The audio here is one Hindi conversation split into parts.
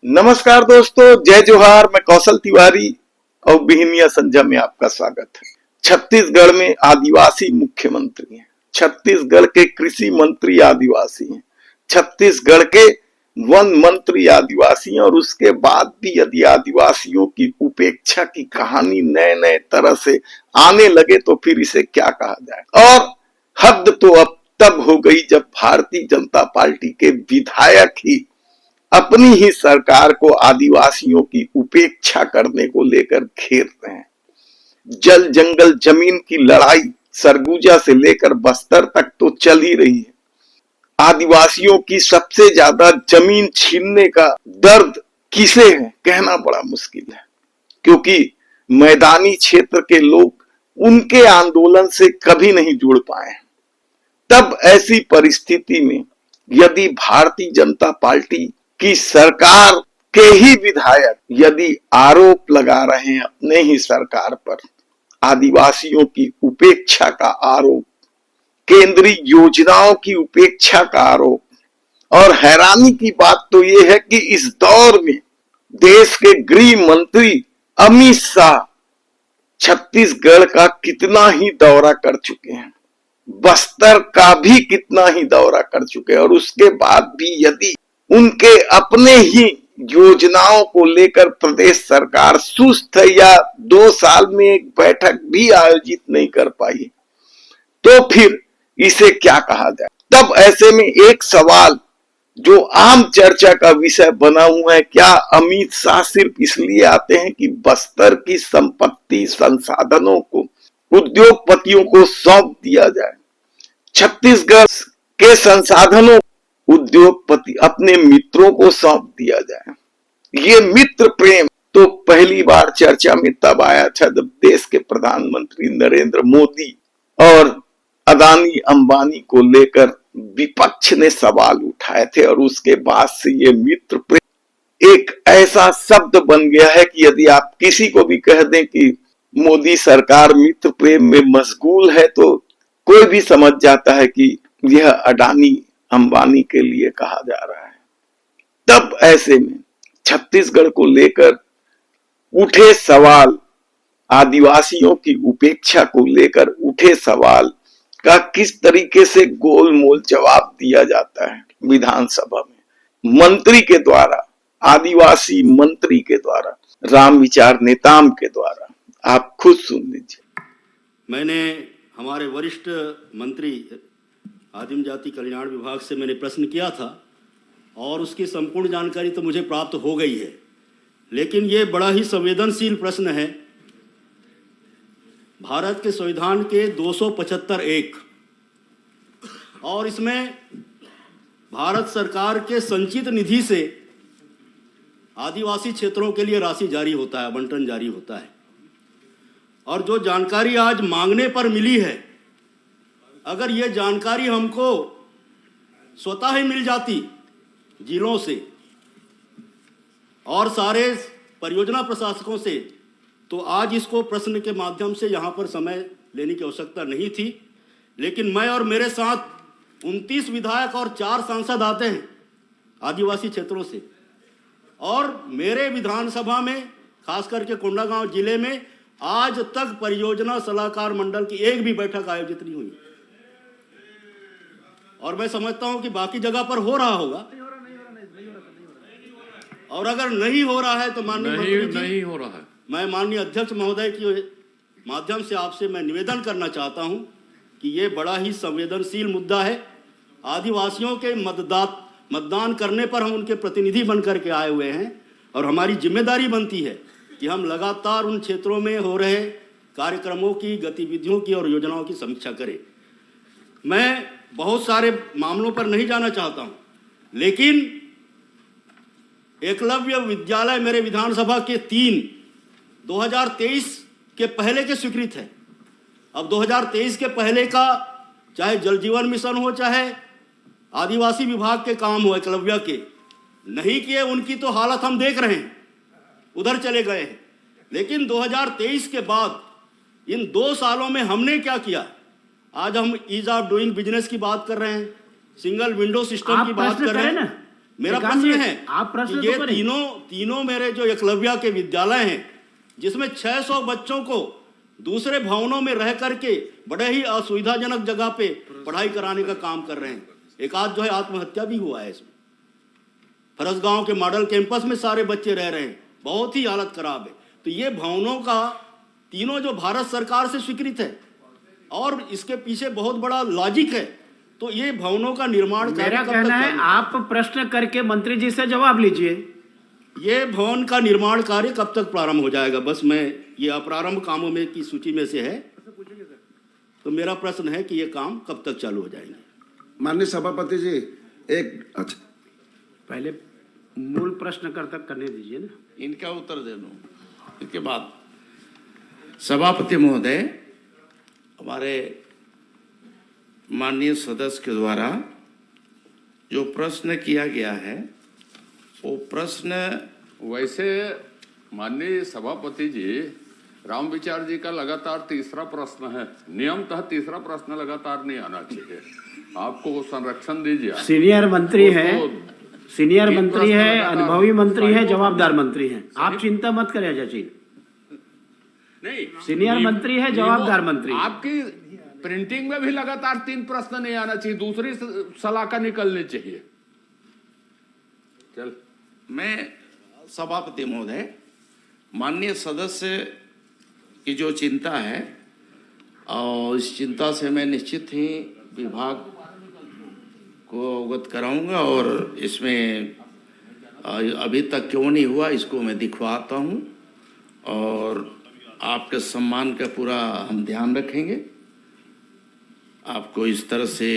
नमस्कार दोस्तों, जय जोहार। मैं कौशल तिवारी और बिहिनिया संजय में आपका स्वागत है। छत्तीसगढ़ में आदिवासी मुख्यमंत्री हैं। छत्तीसगढ़ के कृषि मंत्री आदिवासी हैं। छत्तीसगढ़ के वन मंत्री आदिवासी हैं। और उसके बाद भी यदि आदिवासियों की उपेक्षा की कहानी नए नए तरह से आने लगे तो फिर इसे क्या कहा जाए। और हद तो अब तब हो गई जब भारतीय जनता पार्टी के विधायक ही अपनी ही सरकार को आदिवासियों की उपेक्षा करने को लेकर घेर रहे हैं। जल जंगल जमीन की लड़ाई सरगुजा से लेकर बस्तर तक तो चल ही रही है। आदिवासियों की सबसे ज्यादा जमीन छीनने का दर्द किसे है कहना बड़ा मुश्किल है, क्योंकि मैदानी क्षेत्र के लोग उनके आंदोलन से कभी नहीं जुड़ पाए। तब ऐसी परिस्थिति में यदि भारतीय जनता पार्टी की सरकार के ही विधायक यदि आरोप लगा रहे हैं अपने ही सरकार पर, आदिवासियों की उपेक्षा का आरोप, केंद्रीय योजनाओं की उपेक्षा का आरोप, और हैरानी की बात तो यह है कि इस दौर में देश के गृह मंत्री अमित शाह छत्तीसगढ़ का कितना ही दौरा कर चुके हैं, बस्तर का भी कितना ही दौरा कर चुके हैं, और उसके बाद भी यदि उनके अपने ही योजनाओं को लेकर प्रदेश सरकार सुस्त है या 2 साल में एक बैठक भी आयोजित नहीं कर पाई, तो फिर इसे क्या कहा जाए। तब ऐसे में एक सवाल जो आम चर्चा का विषय बना हुआ है, क्या अमित शाह सिर्फ इसलिए आते हैं कि बस्तर की संपत्ति संसाधनों को उद्योगपतियों को सौंप दिया जाए। छत्तीसगढ़ के संसाधनों उद्योगपति अपने मित्रों को सौंप दिया जाए। ये मित्र प्रेम तो पहली बार चर्चा में तब आया था जब देश के प्रधानमंत्री नरेंद्र मोदी और अदानी अंबानी को लेकर विपक्ष ने सवाल उठाए थे, और उसके बाद से ये मित्र प्रेम एक ऐसा शब्द बन गया है कि यदि आप किसी को भी कह दें कि मोदी सरकार मित्र प्रेम में मशगूल है तो कोई भी समझ जाता है कि यह अडानी अंबानी के लिए कहा जा रहा है। तब ऐसे में छत्तीसगढ़ को लेकर उठे सवाल, आदिवासियों की उपेक्षा को लेकर उठे सवाल का किस तरीके से गोलमोल जवाब दिया जाता है विधानसभा में मंत्री के द्वारा, आदिवासी मंत्री के द्वारा, राम विचार नेताम के द्वारा। आप खुद सुन लीजिए। मैंने हमारे वरिष्ठ मंत्री आदिम जाति कल्याण विभाग से मैंने प्रश्न किया था और उसकी संपूर्ण जानकारी तो मुझे प्राप्त हो गई है, लेकिन ये बड़ा ही संवेदनशील प्रश्न है। भारत के संविधान के 275(1) और इसमें भारत सरकार के संचित निधि से आदिवासी क्षेत्रों के लिए राशि जारी होता है, आवंटन जारी होता है। और जो जानकारी आज मांगने पर मिली है, अगर ये जानकारी हमको स्वतः ही मिल जाती जिलों से और सारे परियोजना प्रशासकों से, तो आज इसको प्रश्न के माध्यम से यहाँ पर समय लेने की आवश्यकता नहीं थी। लेकिन मैं और मेरे साथ 29 विधायक और 4 सांसद आते हैं आदिवासी क्षेत्रों से, और मेरे विधानसभा में खास करके कोंडागांव जिले में आज तक परियोजना सलाहकार मंडल की एक भी बैठक आयोजित नहीं हुई। और मैं समझता हूं कि बाकी जगह पर हो रहा होगा, और अगर नहीं हो रहा है तो माननीय नहीं हो रहा है, मैं माननीय अध्यक्ष महोदय के माध्यम से आपसे मैं निवेदन करना चाहता हूं कि ये बड़ा ही संवेदनशील मुद्दा है। आदिवासियों के मतदान करने पर हम उनके प्रतिनिधि बन करके आए हुए हैं, और हमारी जिम्मेदारी बनती है कि हम लगातार उन क्षेत्रों में हो रहे कार्यक्रमों की, गतिविधियों की और योजनाओं की समीक्षा करें। मैं बहुत सारे मामलों पर नहीं जाना चाहता हूं, लेकिन एकलव्य विद्यालय मेरे विधानसभा के 3 2023 के पहले के स्वीकृत है। अब 2023 के पहले का चाहे जल जीवन मिशन हो, चाहे आदिवासी विभाग के काम हो, एकलव्य के नहीं किए, उनकी तो हालत हम देख रहे हैं, उधर चले गए हैं। लेकिन 2023 के बाद इन 2 सालों में हमने क्या किया? आज हम ईज ऑफ डूइंग बिजनेस की बात कर रहे हैं, सिंगल विंडो सिस्टम की बात कर रहे हैं, मेरा प्रश्न है आप प्रश्न कि ये तो करें। तीनों मेरे जो एकलव्या के विद्यालय हैं, जिसमें 600 बच्चों को दूसरे भवनों में रह करके बड़े ही असुविधाजनक जगह पे पढ़ाई कराने का काम कर रहे हैं। एक आध जो है आत्महत्या भी हुआ है इसमें। फरसगांव के मॉडल कैंपस में सारे बच्चे रह रहे हैं, बहुत ही हालत खराब है। तो ये भवनों का तीनों जो भारत सरकार से स्वीकृत है और इसके पीछे बहुत बड़ा लॉजिक है, तो ये भवनों का निर्माण मेरा कहना है आप प्रश्न करके मंत्री जी से जवाब लीजिए। ये भवन का निर्माण कार्य कब तक प्रारंभ हो जाएगा? बस मैं ये अप्रारंभ कामों में की सूची में से है, तो मेरा प्रश्न है कि ये काम कब तक चालू हो जाएंगे? माननीय सभापति जी, एक अच्छा पहले मूल प्रश्न करने दीजिए ना, इनका उत्तर दे दूं, इसके बाद सभापति महोदय, हमारे माननीय सदस्य के द्वारा जो प्रश्न किया गया है वो प्रश्न वैसे माननीय सभापति जी, राम विचार जी का लगातार तीसरा प्रश्न है। नियमतः तीसरा प्रश्न लगातार नहीं आना चाहिए। आपको वो संरक्षण दीजिए। सीनियर मंत्री है, सीनियर तीन मंत्री प्रश्न है, लगातार अनुभवी मंत्री है, सही जवाबदार मंत्री है। आप सही। चिंता मत करें अजय जी। नहीं, सीनियर मंत्री है, जवाबदार मंत्री। आपकी प्रिंटिंग में भी लगातार 3 प्रश्न नहीं आना चाहिए, दूसरी सलाका निकलनी चाहिए। चल, मैं सभापति महोदय, माननीय सदस्य की जो चिंता है और इस चिंता से मैं निश्चित ही विभाग को अवगत कराऊंगा और इसमें अभी तक क्यों नहीं हुआ इसको मैं दिखवाता हूं और आपके सम्मान का पूरा हम ध्यान रखेंगे। आपको इस तरह से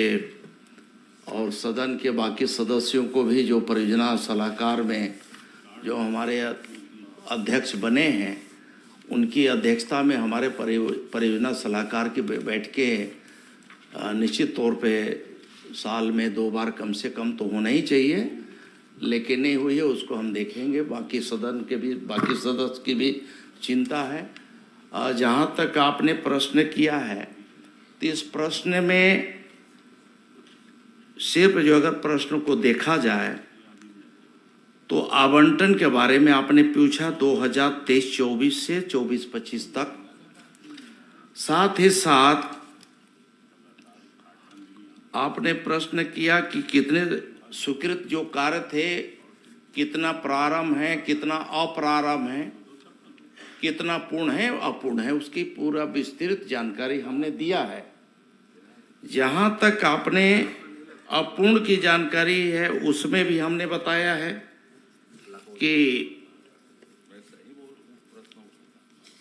और सदन के बाकी सदस्यों को भी जो परियोजना सलाहकार में जो हमारे अध्यक्ष बने हैं उनकी अध्यक्षता में हमारे परियोजना सलाहकार की बैठकें निश्चित तौर पे साल में 2 बार कम से कम तो होना ही चाहिए, लेकिन नहीं हुई है उसको हम देखेंगे। बाकी सदन के भी बाकी सदस्य की भी चिंता है। जहाँ तक आपने प्रश्न किया है तो इस प्रश्न में सिर्फ जो अगर प्रश्न को देखा जाए तो आवंटन के बारे में आपने पूछा 2023-24 से 24-25 तक, साथ ही साथ आपने प्रश्न किया कि कितने स्वीकृत जो कार्य थे, कितना प्रारंभ है, कितना अप्रारंभ है, कितना पूर्ण है अपूर्ण है, उसकी पूरा विस्तृत जानकारी हमने दिया है। जहाँ तक आपने अपूर्ण की जानकारी है उसमें भी हमने बताया है कि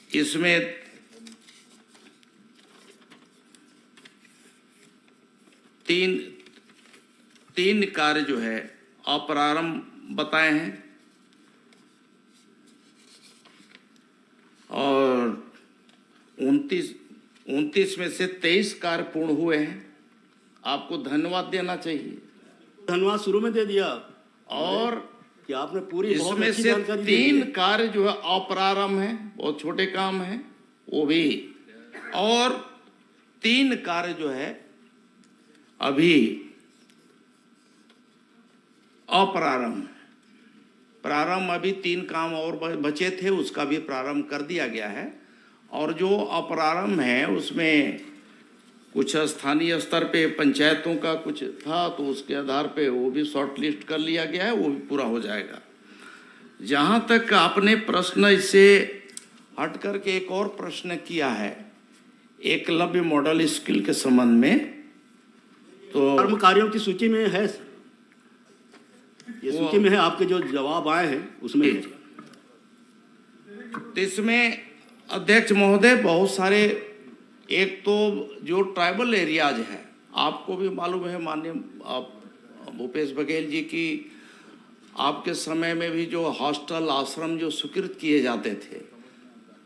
इसमें तीन कार्य जो है अप्रारंभ बताए हैं और 29 में से 23 कार्य पूर्ण हुए हैं। आपको धन्यवाद देना चाहिए। धन्यवाद शुरू में दे दिया और कि आपने पूरी बहुत इसमें अच्छी से जानकारी दे दी है। 3 कार्य जो है अप्रारंभ है, बहुत छोटे काम है वो भी, और 3 कार्य जो है अभी अप्रारंभ है। प्रारंभ अभी 3 काम और बचे थे, उसका भी प्रारंभ कर दिया गया है। और जो अप्रारंभ है उसमें कुछ स्थानीय स्तर पे पंचायतों का कुछ था तो उसके आधार पे वो भी शॉर्ट लिस्ट कर लिया गया है, वो भी पूरा हो जाएगा। जहाँ तक आपने प्रश्न इससे हट करके एक और प्रश्न किया है एकलव्य मॉडल स्कूल के संबंध में, तो कर्मकारियों की सूची में है, ये सूची में है, आपके जो जवाब आए हैं उसमें है। तो इसमें अध्यक्ष महोदय बहुत सारे, एक तो जो ट्राइबल एरियाज है, आपको भी मालूम है माननीय भूपेश बघेल जी की आपके समय में भी जो हॉस्टल आश्रम जो स्वीकृत किए जाते थे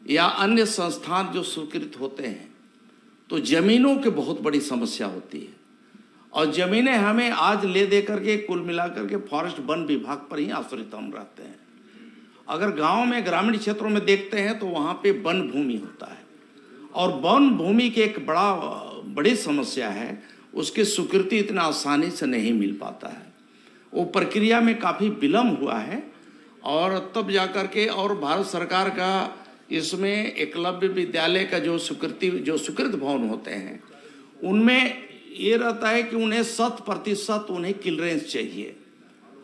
या अन्य संस्थान जो स्वीकृत होते हैं, तो जमीनों की बहुत बड़ी समस्या होती है और जमीनें हमें आज ले दे करके कुल मिलाकर के फॉरेस्ट वन विभाग पर ही आश्रित हम रहते हैं। अगर गांव में ग्रामीण क्षेत्रों में देखते हैं तो वहाँ पे वन भूमि होता है और वन भूमि की एक बड़ी समस्या है, उसकी स्वीकृति इतना आसानी से नहीं मिल पाता है। वो प्रक्रिया में काफ़ी विलम्ब हुआ है और तब जाकर के और भारत सरकार का इसमें एकलव्य विद्यालय का जो स्वीकृत भवन होते हैं उनमें ये रहता है कि उन्हें 100% उन्हें क्लियरेंस चाहिए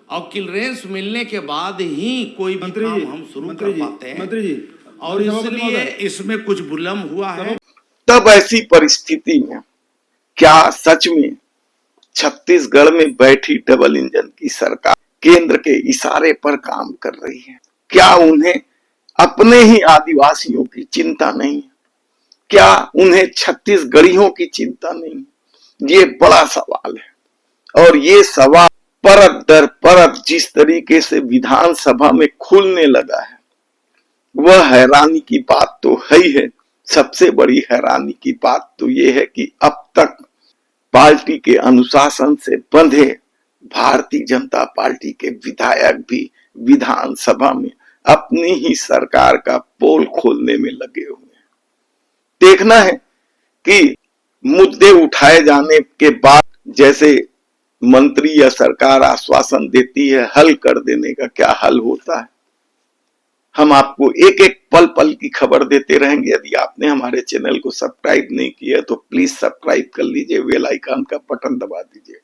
और क्लियरेंस मिलने के बाद ही कोई भी काम हम शुरू कर पाते हैं। मंत्री जी, और इसलिए इसमें कुछ विलम्ब हुआ है। तब ऐसी परिस्थिति में क्या सच में छत्तीसगढ़ में बैठी डबल इंजन की सरकार केंद्र के इशारे पर काम कर रही है? क्या उन्हें अपने ही आदिवासियों की चिंता नहीं? क्या उन्हें छत्तीसगढ़ियों की चिंता नहीं? ये बड़ा सवाल है और ये सवाल परत दर परत जिस तरीके से विधानसभा में खुलने लगा है वह हैरानी की बात तो है ही है। सबसे बड़ी हैरानी की बात तो ये है कि अब तक पार्टी के अनुशासन से बंधे भारतीय जनता पार्टी के विधायक भी विधानसभा में अपनी ही सरकार का पोल खोलने में लगे हुए हैं। देखना है कि मुद्दे उठाए जाने के बाद जैसे मंत्री या सरकार आश्वासन देती है हल कर देने का, क्या हल होता है? हम आपको एक एक पल पल की खबर देते रहेंगे। यदि आपने हमारे चैनल को सब्सक्राइब नहीं किया तो प्लीज सब्सक्राइब कर लीजिए, बेल आइकन का बटन दबा दीजिए।